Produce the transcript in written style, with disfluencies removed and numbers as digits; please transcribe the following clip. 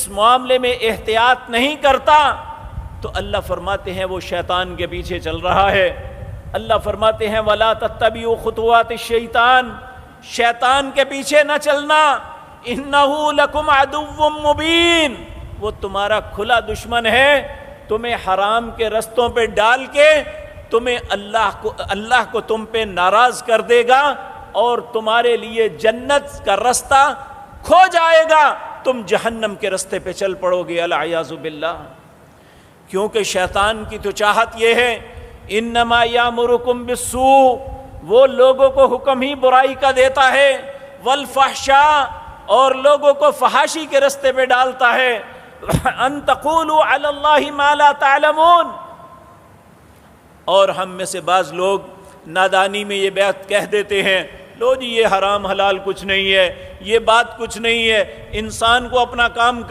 اس معاملے میں احتیاط نہیں کرتا تو اللہ فرماتے ہیں وہ شیطان کے پیچھے چل رہا ہے۔ اللہ فرماتے ہیں وَلَا تَتَّبِعُوا خُطُوَاتِ الشَّيْطَانِ، شیطان کے پیچھے نہ چلنا، إِنَّهُ لَكُمْ عَدُوٌّ مُّبِينٌ، وہ تمہارا کھلا دشمن ہے، تمہیں حرام کے رستوں پہ ڈال کے تمہیں اللہ کو تم پہ ناراض کر دے گا اور تمہارے لیے جنت کا رستہ کھو جائے گا، تم جہنم کے رستے پہ چل پڑو گے، العیاذ باللہ۔ کیونکہ شیطان کی تو چاہت یہ ہے، انما یامرکم بالسوء، وہ لوگوں کو حکم ہی برائی کا دیتا ہے، والفحشاء، اور لوگوں کو فحاشی کے رستے پہ ڈالتا ہے، ان تقولوا علی اللہ ما لا تعلمون، اور ہم میں سے بعض لوگ نادانی میں یہ بات کہہ دیتے ہیں، لو جی یہ حرام حلال کچھ نہیں ہے، یہ بات کچھ نہیں ہے، انسان کو اپنا کام